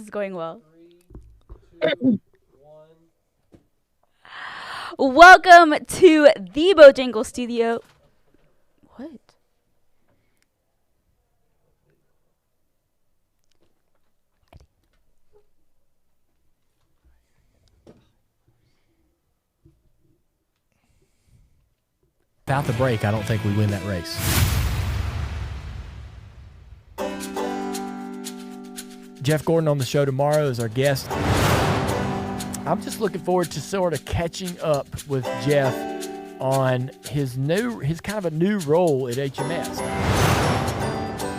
is going well. 3, 2, 1. Welcome to the Bojangles Studio. What? Without the break, I don't think we win that race. Jeff Gordon on the show tomorrow is our guest. I'm just looking forward to sort of catching up with Jeff on his kind of a new role at HMS.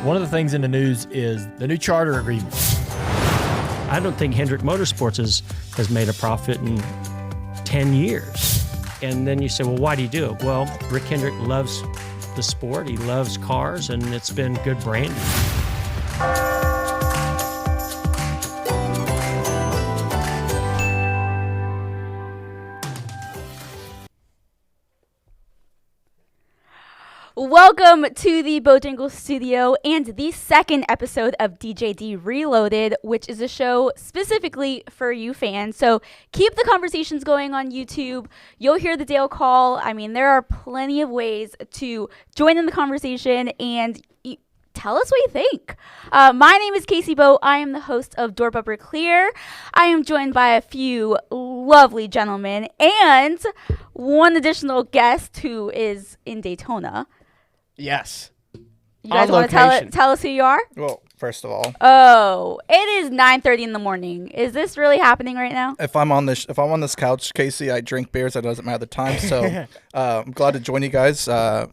One of the things in the news is the new charter agreement. I don't think Hendrick Motorsports has made a profit in 10 years. And then you say, well, why do you do it? Well, Rick Hendrick loves the sport. He loves cars, and it's been good branding. Welcome to the Bojangles Studio and the second episode of DJD Reloaded, which is a show specifically for you fans. So keep the conversations going on YouTube. You'll hear the Dale call. I mean, there are plenty of ways to join in the conversation and tell us what you think. My name is Casey Boat. I am the host of Door Bumper Clear. I am joined by a few lovely gentlemen and one additional guest who is in Daytona. Yes. You guys want to tell us who you are? Well, first of all, it is 9:30 in the morning. Is this really happening right now? if I'm on this couch, Casey, I drink beers. It doesn't matter the time. So I'm glad to join you guys. My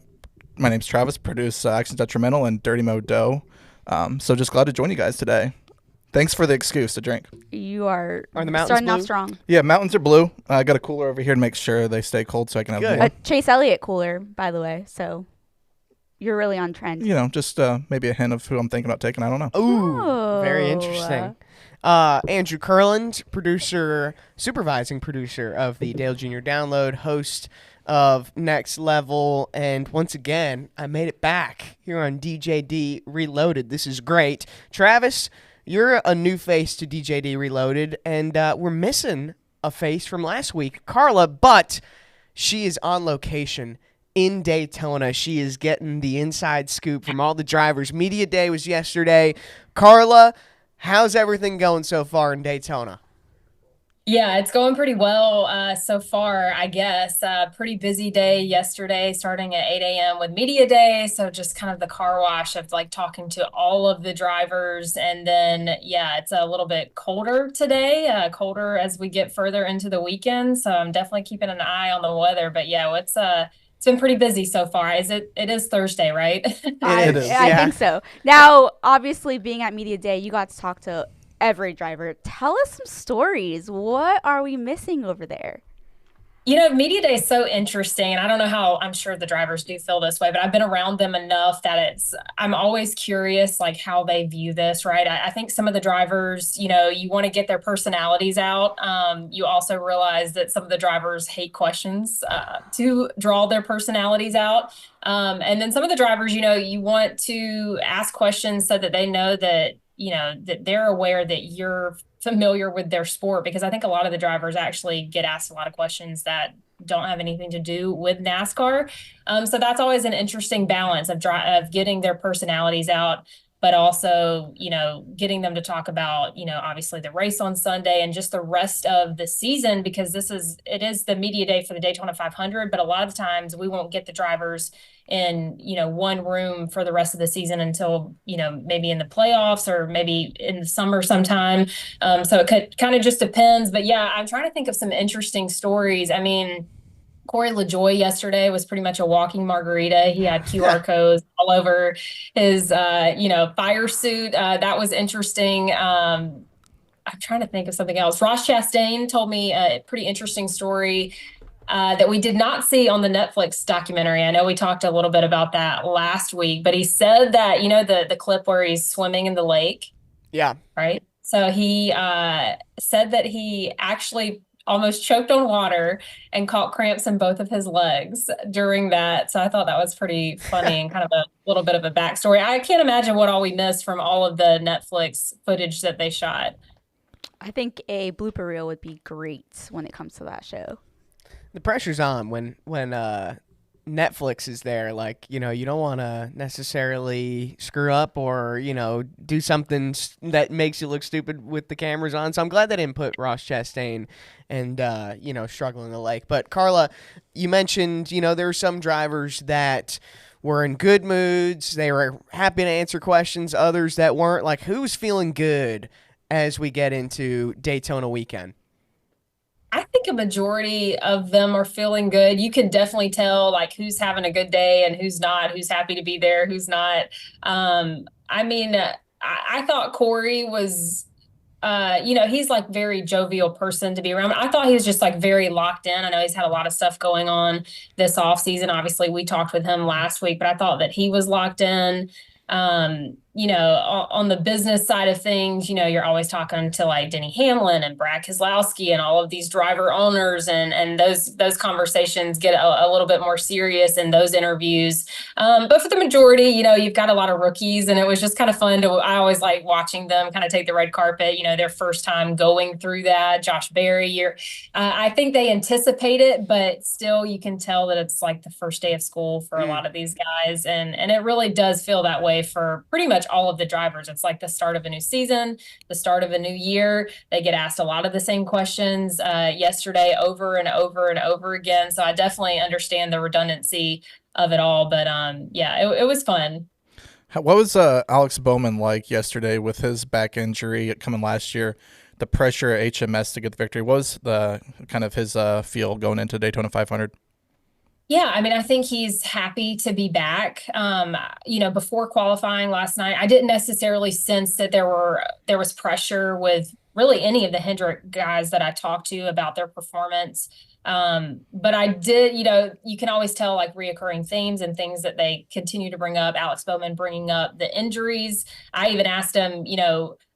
name's Travis. Produce Actions Detrimental and Dirty Mo Dough. So just glad to join you guys today. Thanks for the excuse to drink. You are the mountains starting off blue? strong. Yeah, mountains are blue. I got a cooler over here to make sure they stay cold so I can have Good. more. A Chase Elliott cooler, by the way. So you're really on trend. You know, just maybe a hint of who I'm thinking about taking. I don't know. Ooh, very interesting. Andrew Kurland, supervising producer of the Dale Jr. Download, host of Next Level, and once again, I made it back here on DJD Reloaded. This is great. Travis, you're a new face to DJD Reloaded, and we're missing a face from last week, Carla, but she is on location in Daytona. She is getting the inside scoop from all the drivers. Media Day was yesterday. Carla, how's everything going so far in Daytona? Yeah, it's going pretty well so far, I guess. Pretty busy day yesterday, starting at 8 a.m. with Media Day. So just kind of the car wash of like talking to all of the drivers. And then, yeah, it's a little bit colder today, colder as we get further into the weekend. So I'm definitely keeping an eye on the weather. But yeah, it's been pretty busy so far. It is Thursday, right? It is. I think so. Now, obviously, being at Media Day, you got to talk to every driver. Tell us some stories. What are we missing over there? You know, Media Day is so interesting, and I don't know how, I'm sure the drivers do feel this way, but I've been around them enough that I'm always curious, like how they view this, right? I think some of the drivers, you know, you want to get their personalities out. You also realize that some of the drivers hate questions to draw their personalities out. And then some of the drivers, you know, you want to ask questions so that they know that, you know, that they're aware that you're familiar with their sport, because I think a lot of the drivers actually get asked a lot of questions that don't have anything to do with NASCAR. So that's always an interesting balance of getting their personalities out, but also, you know, getting them to talk about, you know, obviously the race on Sunday and just the rest of the season, because it is the media day for the Daytona 500, but a lot of times we won't get the drivers in, you know, one room for the rest of the season until, you know, maybe in the playoffs or maybe in the summer sometime. So it kind of just depends. But yeah, I'm trying to think of some interesting stories. I mean, Corey LaJoy yesterday was pretty much a walking margarita. He had QR codes all over his, fire suit. That was interesting. I'm trying to think of something else. Ross Chastain told me a pretty interesting story that we did not see on the Netflix documentary. I know we talked a little bit about that last week, but he said that, you know, the clip where he's swimming in the lake. Yeah. Right. So he said that he actually almost choked on water and caught cramps in both of his legs during that. So I thought that was pretty funny and kind of a little bit of a backstory. I can't imagine what all we missed from all of the Netflix footage that they shot. I think a blooper reel would be great when it comes to that show. The pressure's on when Netflix is there. Like, you don't want to necessarily screw up or, do something that makes you look stupid with the cameras on. So I'm glad they didn't put Ross Chastain and, struggle in the lake. But Carla, you mentioned, there were some drivers that were in good moods. They were happy to answer questions. Others that weren't. Like, who's feeling good as we get into Daytona weekend? I think a majority of them are feeling good. You can definitely tell like who's having a good day and who's not, who's happy to be there, who's not. I thought Corey was, he's like very jovial person to be around. I thought he was just like very locked in. I know he's had a lot of stuff going on this off season. Obviously, we talked with him last week, but I thought that he was locked in. On the business side of things, you're always talking to like Denny Hamlin and Brad Keselowski and all of these driver owners, and those conversations get a little bit more serious in those interviews. But for the majority, you've got a lot of rookies, and it was just kind of fun I always like watching them kind of take the red carpet, their first time going through that. Josh Berry, I think they anticipate it, but still you can tell that it's like the first day of school for a lot of these guys. And it really does feel that way for pretty much all of the drivers. It's like the start of a new season, the start of a new year. They get asked a lot of the same questions yesterday over and over and over again. So I definitely understand the redundancy of it all. But it was fun. What was Alex Bowman like yesterday with his back injury coming last year? The pressure at HMS to get the victory. What was the kind of his feel going into Daytona 500? Yeah, I think he's happy to be back. Before qualifying last night, I didn't necessarily sense that there was pressure with really any of the Hendrick guys that I talked to about their performance. But I did, you can always tell like reoccurring themes and things that they continue to bring up. Alex Bowman bringing up the injuries. I even asked him,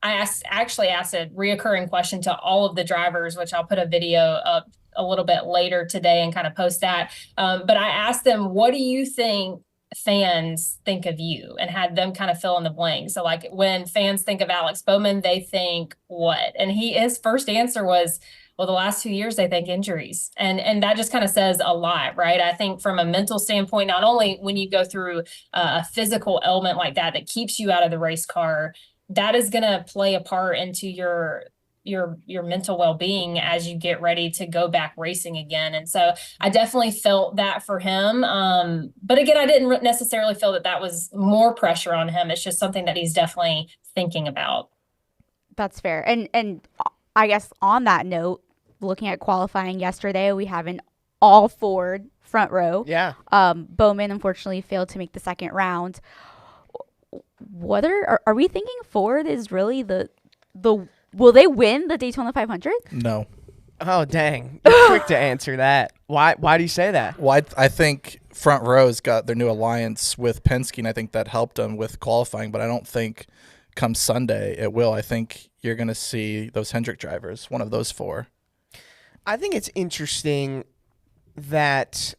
I actually asked a reoccurring question to all of the drivers, which I'll put a video up a little bit later today and kind of post that. But I asked them, what do you think fans think of you, and had them kind of fill in the blank. So like when fans think of Alex Bowman, they think what? And his first answer was, well, the last 2 years, they think injuries. And that just kind of says a lot, right? I think from a mental standpoint, not only when you go through a physical element like that keeps you out of the race car, that is going to play a part into your mental well-being as you get ready to go back racing again. And so I definitely felt that for him. But again, I didn't necessarily feel that was more pressure on him. It's just something that he's definitely thinking about. That's fair. And I guess on that note, looking at qualifying yesterday, we have an all Ford front row. Yeah. Bowman unfortunately failed to make the second round. Are we thinking Ford is really the will they win the Daytona 500? No. Oh, dang. You're quick to answer that. Why do you say that? Well, I think Front Row's got their new alliance with Penske, and I think that helped them with qualifying, but I don't think come Sunday it will. I think you're going to see those Hendrick drivers, one of those four. I think it's interesting that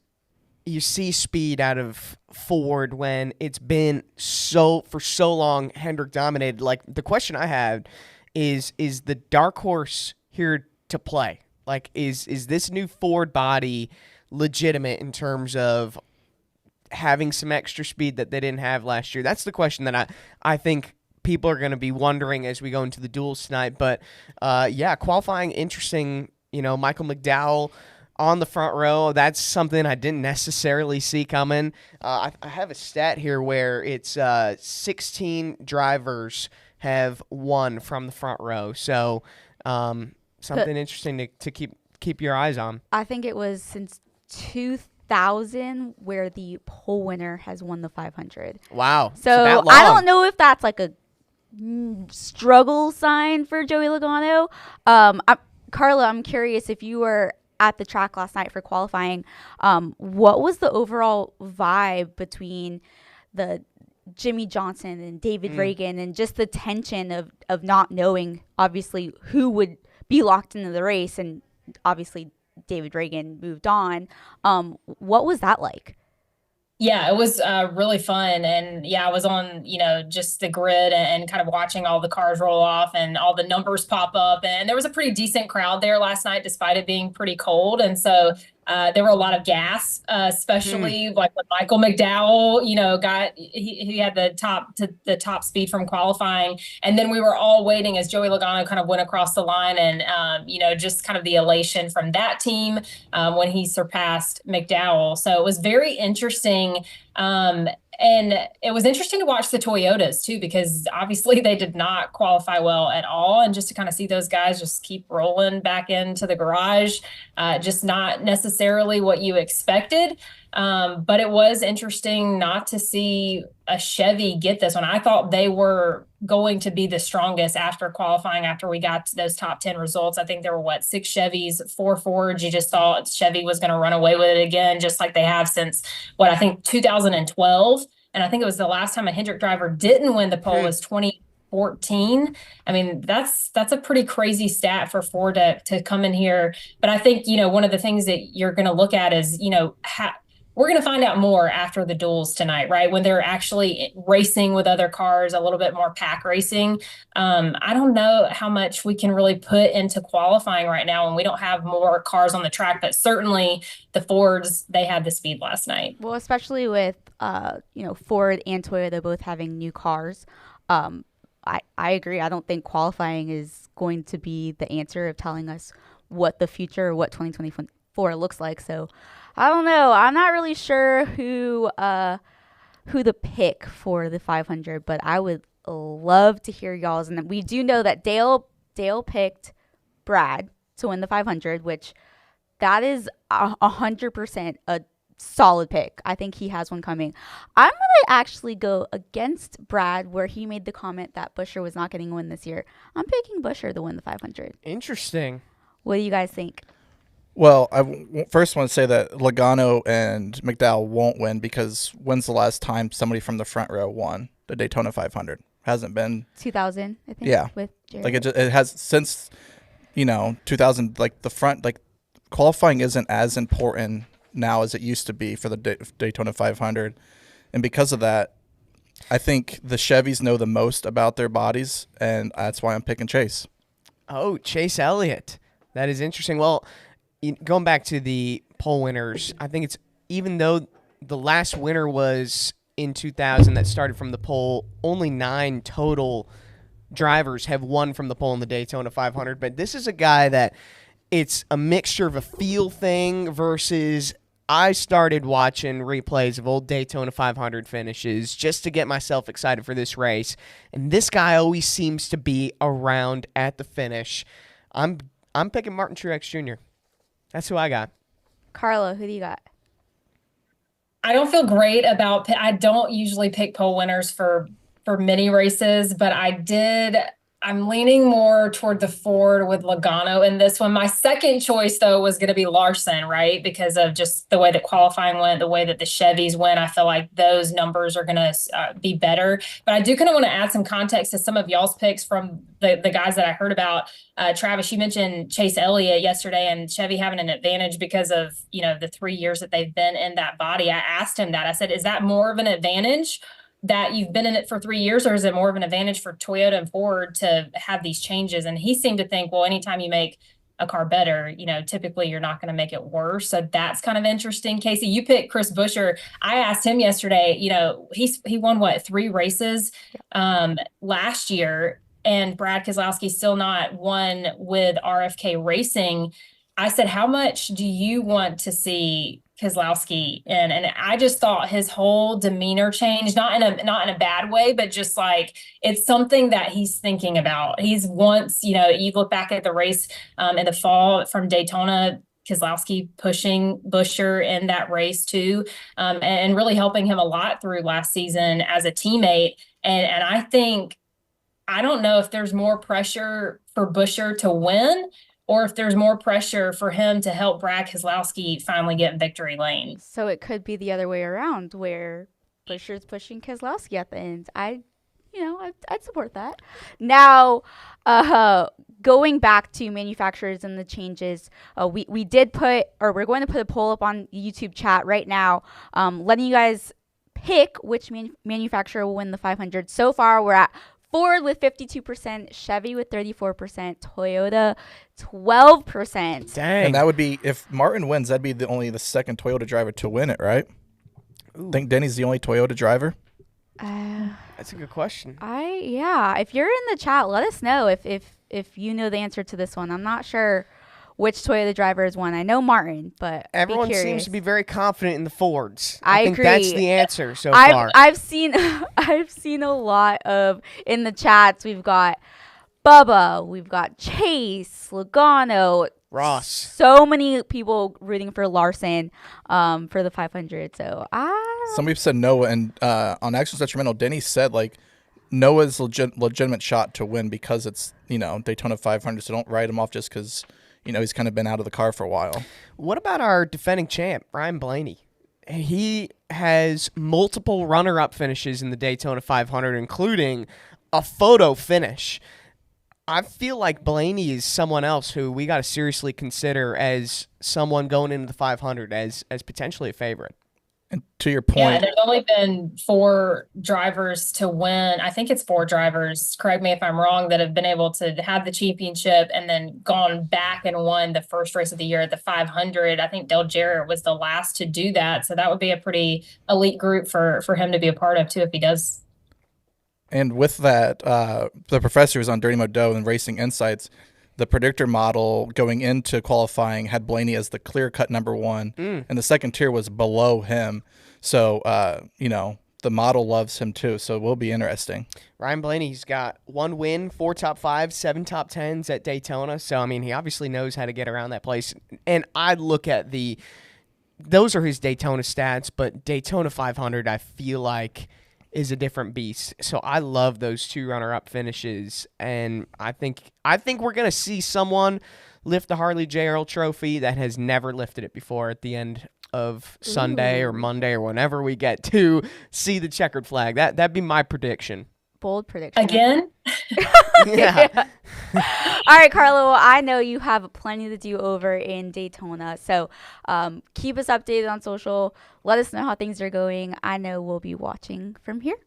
you see speed out of Ford when it's been for so long Hendrick dominated. Like, the question I had is the dark horse here to play? Like, is this new Ford body legitimate in terms of having some extra speed that they didn't have last year? That's the question that I think people are going to be wondering as we go into the duels tonight. But, qualifying, interesting. Michael McDowell on the front row. That's something I didn't necessarily see coming. I have a stat here where it's 16 drivers have won from the front row. So something interesting to keep your eyes on. I think it was since 2000 where the pole winner has won the 500. Wow. So I don't know if that's like a struggle sign for Joey Logano. Carla, I'm curious, if you were at the track last night for qualifying, what was the overall vibe between the Jimmy Johnson and David Reagan, and just the tension of not knowing, obviously, who would be locked into the race, and obviously David Reagan moved on. What was that like? Yeah, it was really fun. And yeah, I was on, just the grid and kind of watching all the cars roll off and all the numbers pop up. And there was a pretty decent crowd there last night, despite it being pretty cold. And so there were a lot of gas, especially like when Michael McDowell, he had the top speed from qualifying. And then we were all waiting as Joey Logano kind of went across the line and, just kind of the elation from that team when he surpassed McDowell. So it was very interesting. And it was interesting to watch the Toyotas too, because obviously they did not qualify well at all. And just to kind of see those guys just keep rolling back into the garage, just not necessarily what you expected. But it was interesting not to see a Chevy get this one. I thought they were going to be the strongest after qualifying, after we got to those top 10 results. I think there were 6 Chevys, 4 Fords. You just thought Chevy was going to run away with it again, just like they have since I think 2012. And I think it was the last time a Hendrick driver didn't win the pole was 2014. I mean, that's a pretty crazy stat for Ford to come in here. But I think, one of the things that you're going to look at is, we're going to find out more after the duels tonight, right? When they're actually racing with other cars, a little bit more pack racing. I don't know how much we can really put into qualifying right now when we don't have more cars on the track, but certainly the Fords, they had the speed last night. Well, especially with, Ford and Toyota both having new cars. I agree. I don't think qualifying is going to be the answer of telling us what the future, what 2024 looks like. So I don't know. I'm not really sure who the pick for the 500, but I would love to hear y'all's. And we do know that Dale picked Brad to win the 500, which that is 100% a solid pick. I think he has one coming. I'm going to actually go against Brad, where he made the comment that Buescher was not getting a win this year. I'm picking Buescher to win the 500. Interesting. What do you guys think? Well, I first want to say that Logano and McDowell won't win, because when's the last time somebody from the front row won the Daytona 500? Hasn't been 2000, I think. Yeah, with Jared. like it has since 2000. Like the front, like qualifying isn't as important now as it used to be for the Daytona 500, and because of that, I think the Chevys know the most about their bodies, and that's why I'm picking Chase. Oh, Chase Elliott. That is interesting. Well, going back to the pole winners, I think it's, even though the last winner was in 2000 that started from the pole, only 9 total drivers have won from the pole in the Daytona 500. But this is a guy that it's a mixture of a feel thing versus, I started watching replays of old Daytona 500 finishes just to get myself excited for this race. And this guy always seems to be around at the finish. I'm picking Martin Truex Jr. That's who I got. Carla, who do you got? I don't feel great about. I don't usually pick pole winners for many races, but I'm leaning more toward the Ford with Logano in this one. My second choice, though, was going to be Larson, right? Because of just the way that qualifying went, the way that the Chevys went. I feel like those numbers are going to be better. But I do kind of want to add some context to some of y'all's picks from the guys that I heard about. Travis, you mentioned Chase Elliott yesterday and Chevy having an advantage because of, the 3 years that they've been in that body. I asked him that. I said, is that more of an advantage that you've been in it for 3 years, or is it more of an advantage for Toyota and Ford to have these changes? And he seemed to think, well, anytime you make a car better, typically you're not going to make it worse. So that's kind of interesting. Casey, you picked Chris Buescher. I asked him yesterday, he won 3 races last year, and Brad Keselowski still not won with RFK Racing. I said, how much do you want to see Keselowski in? And I just thought his whole demeanor changed, not in a bad way, but just like it's something that he's thinking about. He's once, you look back at the race in the fall from Daytona, Keselowski pushing Buescher in that race too, and really helping him a lot through last season as a teammate. And I don't know if there's more pressure for Buescher to win, or if there's more pressure for him to help Brad Keselowski finally get in victory lane. So it could be the other way around, where Buescher's pushing Keselowski at the end. I'd support that. Now, going back to manufacturers and the changes, we did put, or we're going to put a poll up on YouTube chat right now, letting you guys pick which manufacturer will win the 500. So far, we're at Ford with 52%, Chevy with 34%, Toyota 12%. Dang. And that would be, if Martin wins, that'd be only the second Toyota driver to win it, right? I think Denny's the only Toyota driver. That's a good question. If you're in the chat, let us know if you know the answer to this one. I'm not sure which Toyota driver has won. I know Martin, but everyone seems to be very confident in the Fords. I think agree. That's the answer so far. I've seen a lot of in the chats. We've got Bubba, we've got Chase, Logano, Ross. So many people rooting for Larson for the 500. So somebody said Noah, and on Actions Detrimental, Denny said like Noah's legitimate shot to win because it's Daytona 500. So don't write him off just because he's kind of been out of the car for a while. What about our defending champ, Ryan Blaney? He has multiple runner-up finishes in the Daytona 500, including a photo finish. I feel like Blaney is someone else who we got to seriously consider as someone going into the 500 as potentially a favorite. And to your point, there's only been 4 drivers to win. I think it's 4 drivers, correct me if I'm wrong, that have been able to have the championship and then gone back and won the first race of the year at the 500. I think Dale Jarrett was the last to do that. So that would be a pretty elite group for him to be a part of too if he does. And with that, the professor was on Dirty Mo Doe and Racing Insights. The predictor model going into qualifying had Blaney as the clear-cut number 1, and the second tier was below him. So, the model loves him too, so it will be interesting. Ryan Blaney's got 1 win, 4 top 5s, 7 top 10s at Daytona. So, I mean, he obviously knows how to get around that place. And I look at those are his Daytona stats, but Daytona 500, I feel like, is a different beast. So I love those 2 runner-up finishes, and I think we're going to see someone lift the Harley J. Earl Trophy that has never lifted it before at the end of Sunday or Monday or whenever we get to see the checkered flag. That'd be my prediction. Bold prediction. Again? Yeah. All right, Carlo, I know you have plenty to do over in Daytona, so keep us updated on social. Let us know how things are going. I know we'll be watching from here.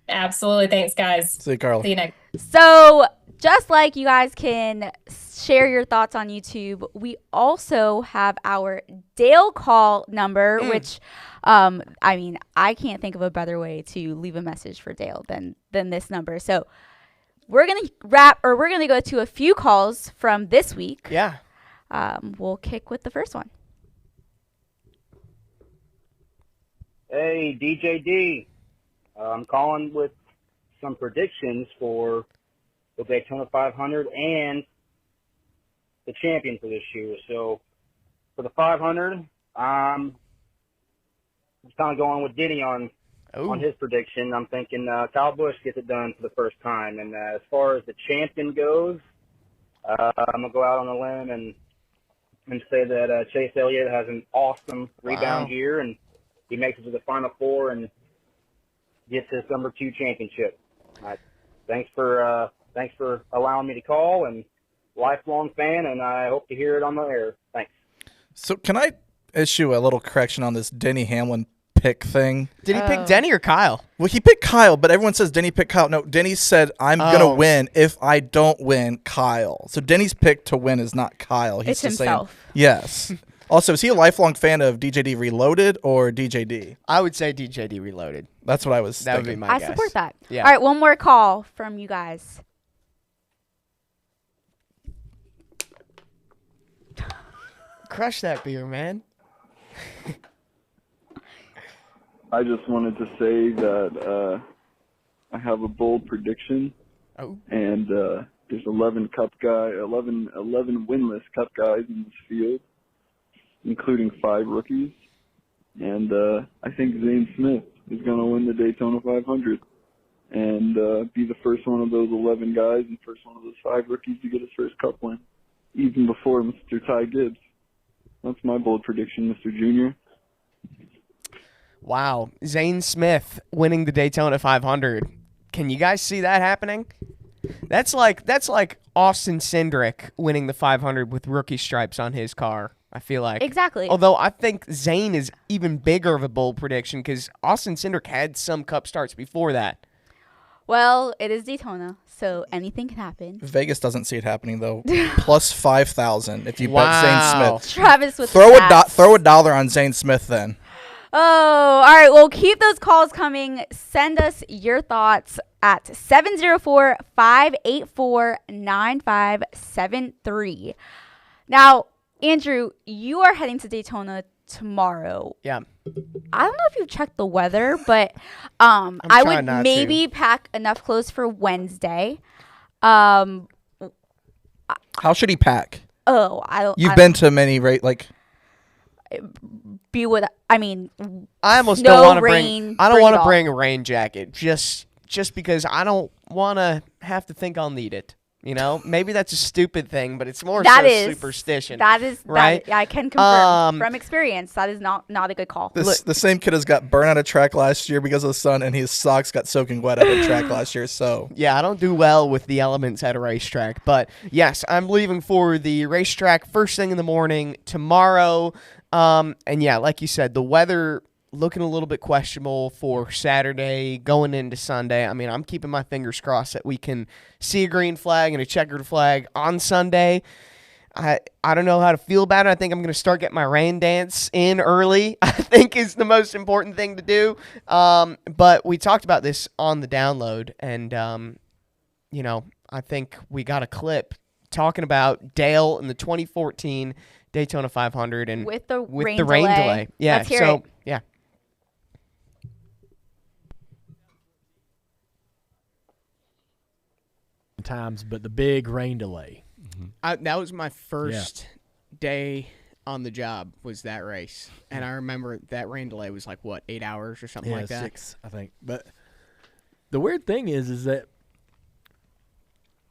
Absolutely. Thanks, guys. See you, Carl. See you next. So just like you guys can share your thoughts on YouTube, we also have our Dale call number, which I can't think of a better way to leave a message for Dale than this number. So we're gonna go to a few calls from this week. Yeah. We'll kick with the first one. Hey, DJD. I'm calling with some predictions for the Daytona 500 and the champion for this year. So for the 500, I'm kind of going with Denny on his prediction. I'm thinking Kyle Busch gets it done for the first time. And as far as the champion goes, I'm going to go out on a limb and say that Chase Elliott has an awesome rebound year, and he makes it to the Final Four and gets his number 2 championship. Thanks for allowing me to call, and lifelong fan, and I hope to hear it on the air. Thanks. So can I issue a little correction on this Denny Hamlin pick thing? Did he pick Denny or Kyle? Well, he picked Kyle, but everyone says Denny picked Kyle. No, Denny said, I'm going to win. If I don't win, Kyle. So Denny's pick to win is not Kyle. He's It's just himself. saying, yes. Also, is he a lifelong fan of DJD Reloaded or DJD? I would say DJD Reloaded. That's what I was That would be thinking. my guess. I support that. Yeah. All right, one more call from you guys. Crush that beer, man. I just wanted to say that I have a bold prediction, and there's 11 winless Cup guys in this field, including 5 rookies, and I think Zane Smith is going to win the Daytona 500 and be the first one of those 11 guys and first one of those 5 rookies to get his first Cup win, even before Mr. Ty Gibbs. That's my bold prediction, Mr. Junior. Wow. Zane Smith winning the Daytona 500. Can you guys see that happening? That's like Austin Cindric winning the 500 with rookie stripes on his car. I feel like. Exactly. Although I think Zane is even bigger of a bold prediction because Austin Cindric had some Cup starts before that. Well, it is Daytona, so anything can happen. Vegas doesn't see it happening though. Plus 5,000 if you bet Wow. Zane Smith. Travis with Throw the a stats. throw $1 on Zane Smith then. Oh, all right. Well, keep those calls coming. Send us your thoughts at 704-584-9573. Now, Andrew, you are heading to Daytona tomorrow. Yeah. I don't know if you've checked the weather, but I trying would not maybe pack enough clothes for Wednesday. How should he pack? Oh, I don't. You've been to many be with. I mean, I almost snow, don't want to rain, bring. I don't bring want it to all. bring a rain jacket just because I don't want to have to think I'll need it. You know, maybe that's a stupid thing, but it's more superstition. That is right. I can confirm from experience. That is not a good call. The same kid has got burned out of track last year because of the sun, and his socks got soaking wet out of track last year. So yeah, I don't do well with the elements at a racetrack. But yes, I'm leaving for the racetrack first thing in the morning tomorrow. And yeah, like you said, the weather looking a little bit questionable for Saturday going into Sunday. I mean, I'm keeping my fingers crossed that we can see a green flag and a checkered flag on Sunday. I don't know how to feel about it. I think I'm going to start getting my rain dance in early, I think is the most important thing to do. But we talked about this on the download, and, you know, I think we got a clip talking about Dale in the 2014 Daytona 500 and with the rain delay. Yeah, Let's hear so it. yeah. Times, but the big rain delay. That was my first day on the job was that race. And I remember that rain delay was like, what, 8 hours or something like that? 6, I think. But the weird thing is that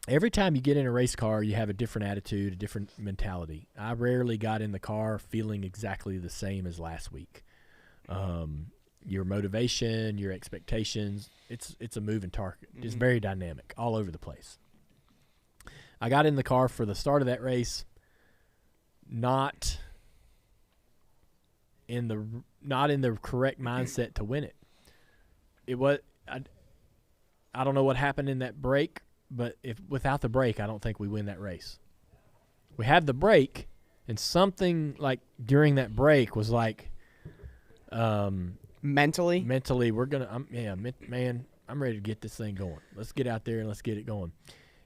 every time you get in a race car, you have a different attitude, a different mentality. I rarely got in the car feeling exactly the same as last week. Your motivation, your expectations, it's a moving target. It's very dynamic all over the place. I got in the car for the start of that race, not in the correct mindset to win it. It was I don't know what happened in that break, but without the break, I don't think we win that race. We had the break, and something like during that break was like, mentally, we're gonna, I'm ready to get this thing going. Let's get out there and let's get it going.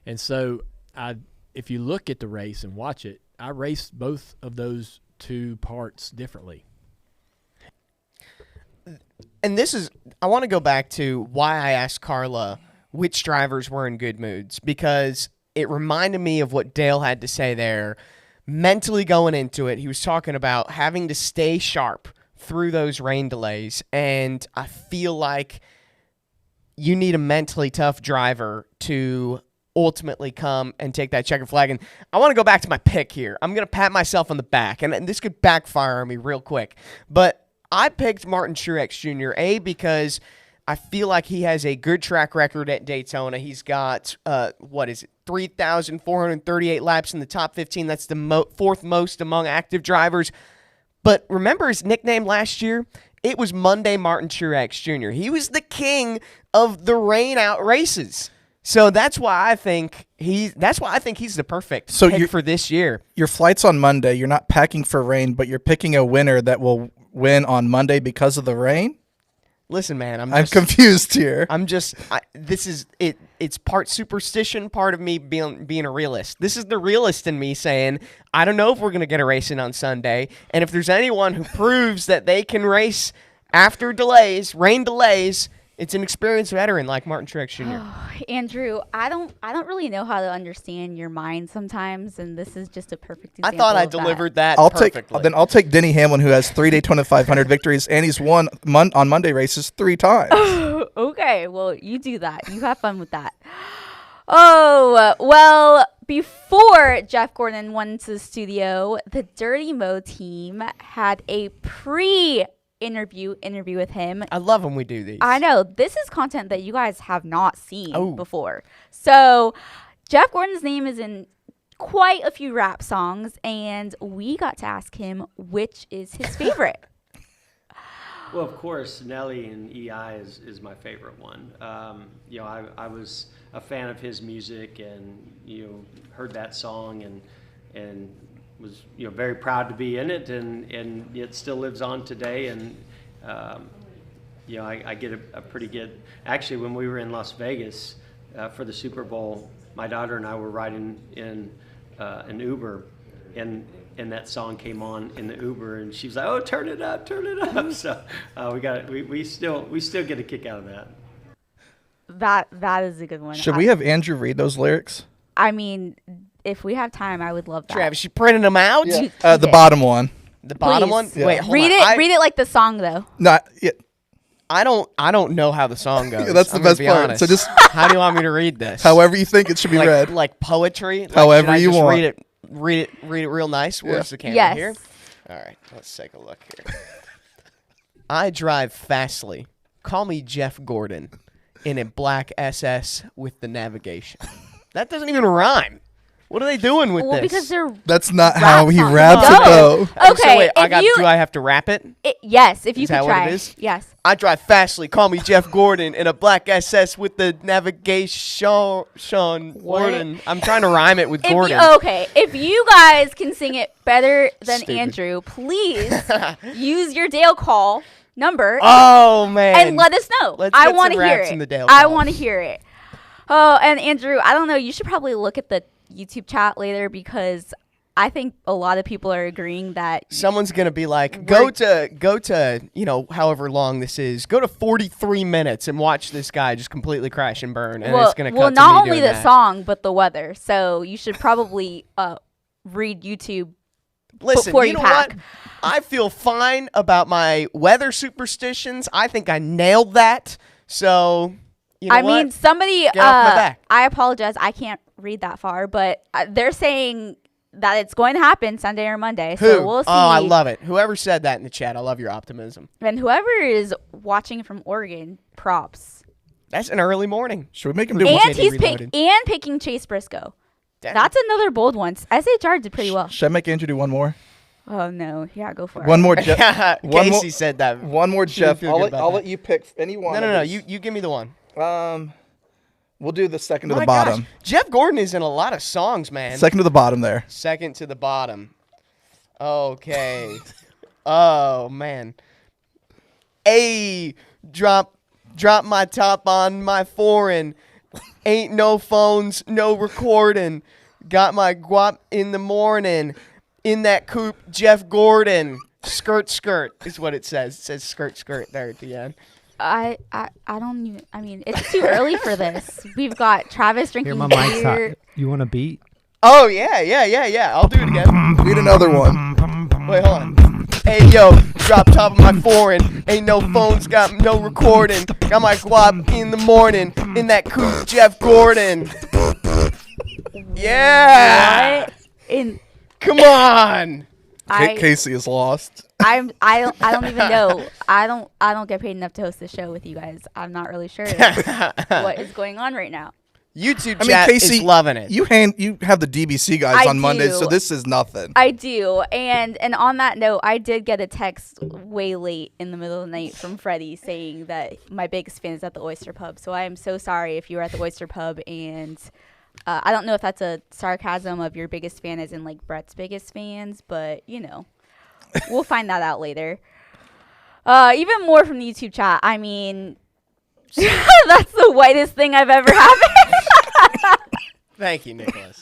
And so, if you look at the race and watch it, I raced both of those two parts differently. And I want to go back to why I asked Carla which drivers were in good moods, because it reminded me of what Dale had to say there. Mentally going into it, he was talking about having to stay sharp through those rain delays, and I feel like you need a mentally tough driver to ultimately come and take that checkered flag. And I want to go back to my pick here. I'm going to pat myself on the back, and this could backfire on me real quick, but I picked Martin Truex Jr., because I feel like he has a good track record at Daytona. He's got, 3,438 laps in the top 15. That's the fourth most among active drivers. But remember his nickname last year? It was Monday Martin Truex Jr. He was the king of the rain-out races. So that's why I think he's the perfect pick for this year. Your flight's on Monday. You're not packing for rain, but you're picking a winner that will win on Monday because of the rain? Listen, man, I'm confused here. This is it. It's part superstition, part of me being a realist. This is the realist in me saying, I don't know if we're going to get a race in on Sunday, and if there's anyone who proves that they can race after delays, rain delays, it's an experienced veteran like Martin Truex Jr. Andrew, I don't really know how to understand your mind sometimes, and this is just a perfect example. I thought I of delivered that I'll perfectly. I'll take Denny Hamlin, who has 3 Daytona 500 victories, and he's won on Monday races 3 times. Okay, well, you do that. You have fun with that. Oh, well, before Jeff Gordon went into the studio, the Dirty Mo team had a interview with him. I love when we do these. I know. This is content that you guys have not seen before. So Jeff Gordon's name is in quite a few rap songs, and we got to ask him which is his favorite. Well, of course, Nelly and EI is my favorite one. I was a fan of his music, and heard that song, and was very proud to be in it, and it still lives on today. And I get a pretty good. Actually, when we were in Las Vegas for the Super Bowl, my daughter and I were riding in an Uber, and that song came on in the Uber, and she was like, "Oh, turn it up!" So we still get a kick out of that. That is a good one. Should we have Andrew read those lyrics? I mean, if we have time, I would love that. Travis, you printed them out? Yeah. The bottom one. The bottom Please. one? Yeah. Wait, hold Read on. it. Read it like the song, though. Not yet. I don't know how the song goes. Yeah, that's the I'm gonna best be part. honest. So just how do you want me to read this? however you think it should be read. Like poetry? Like, However should I you just want. Read it real nice. Where's the camera Yes. here? All right, let's take a look here. I drive fastly. Call me Jeff Gordon in a black SS with the navigation. That doesn't even rhyme. What are they doing with Well, this? because they're That's not Rap how he song. raps No. it, though. okay. So wait, if do I have to rap it? yes, if you Is could that what try. it is? Yes. I drive fastly. Call me Jeff Gordon in a black SS with the navigation. Gordon. I'm trying to rhyme it with Gordon. If you guys can sing it better than Stupid. Andrew, please use your Dale call number Oh man! and let us know. Let's I get want to some hear raps it. in the Dale I call. want to hear it. Oh, and Andrew, I don't know. You should probably look at the YouTube chat later because I think a lot of people are agreeing that Someone's gonna be like, go to however long this is. Go to 43 minutes and watch this guy just completely crash and burn, and it's gonna cut to not me only doing the that. song but the weather. So you should probably read YouTube. Listen, before you you know pack. what? I feel fine about my weather superstitions. I think I nailed that. So you know I what? mean, somebody. Get off my back. I apologize. I can't read that far, but they're saying that it's going to happen Sunday or Monday. Who? So we'll see. Oh, I love it. Whoever said that in the chat, I love your optimism. And whoever is watching from Oregon, props. That's an early morning. Should we make him do And one? And he's Reloaded. picking Chase Briscoe. Damn. That's another bold one. SHR did pretty well. Should I make Andrew do one more? Oh no, yeah, go for it. One more, Jeff. One Casey more- said that. One more, She didn't Jeff. feel good about I'll that. let you pick any one. No. of these. You give me the one. We'll do the second to My the bottom. gosh, Jeff Gordon is in a lot of songs, man. Second to the bottom there. Second to the bottom. Okay. Oh man. Drop my top on my foreign. Ain't no phones, no recording. Got my guap in the morning. In that coupe, Jeff Gordon. Skirt is what it says. It says skirt there at the end. I don't even. I mean, it's too early for this. We've got Travis drinking Here, my mic's beer. hot. You want a beat? Oh yeah. I'll do it again. Read another one. Wait, hold on. Hey yo, drop top of my foreign. Ain't no phones, got no recording. Got my guap in the morning. In that coupe, Jeff Gordon. Yeah. What? In Come on. Casey is lost. I don't even know. I don't get paid enough to host the show with you guys. I'm not really sure what is going on right now. YouTube I mean, chat Casey, is loving it. You have the DBC guys I on Mondays, so do. this is nothing. I do, and on that note, I did get a text way late in the middle of the night from Freddie saying that my biggest fan is at the Oyster Pub. So I am so sorry if you were at the Oyster Pub, and I don't know if that's a sarcasm of your biggest fan as in like Brett's biggest fans, but we'll find that out later. Even more from the YouTube chat. I mean, that's the whitest thing I've ever happened. Thank you, Nicholas.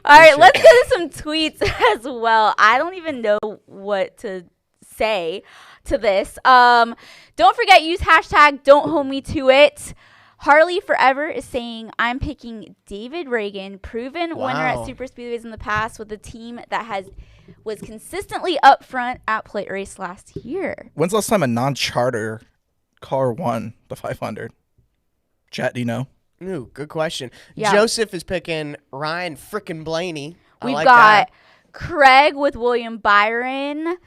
All right, let's go to some tweets as well. I don't even know what to say to this. Don't forget, use hashtag don't hold me to it. Harley Forever is saying, I'm picking David Reagan, proven winner at Wow. super speedways in the past with a team that was consistently up front at plate race last year. When's the last time a non-charter car won the 500? Chat, do you know? Ooh, good question. Yeah. Joseph is picking Ryan frickin' Blaney. We've like got that. Craig with William Byron,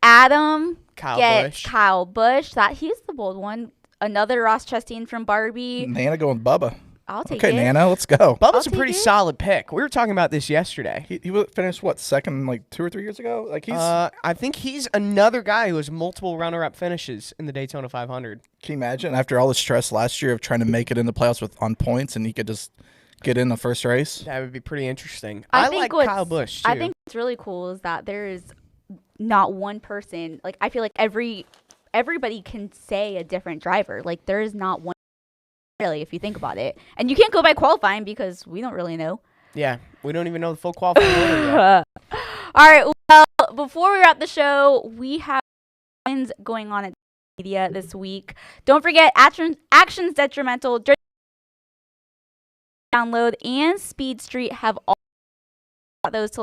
Adam Kyle gets Busch. Kyle Busch. He's the bold one. Another Ross Chastain from Barbie. Nana going Bubba. I'll take Okay, it. Nano, let's go. Bubba's a take pretty it. solid pick. We were talking about this yesterday. He finished what, second like 2 or 3 years ago? Like he's. I think he's another guy who has multiple runner-up finishes in the Daytona 500. Can you imagine after all the stress last year of trying to make it in the playoffs on points, and he could just get in the first race? That would be pretty interesting. I I think like what's- Kyle Busch too. I think what's really cool is that there is not one person. Like, I feel like everybody can say a different driver. Like, there is not one really, if you think about it. And you can't go by qualifying because we don't really know. Yeah, we don't even know the full qualifying order yet. All right. Well, before we wrap the show, we have wins going on at media this week. Don't forget Actions Detrimental, Download, and Speed Street have all those to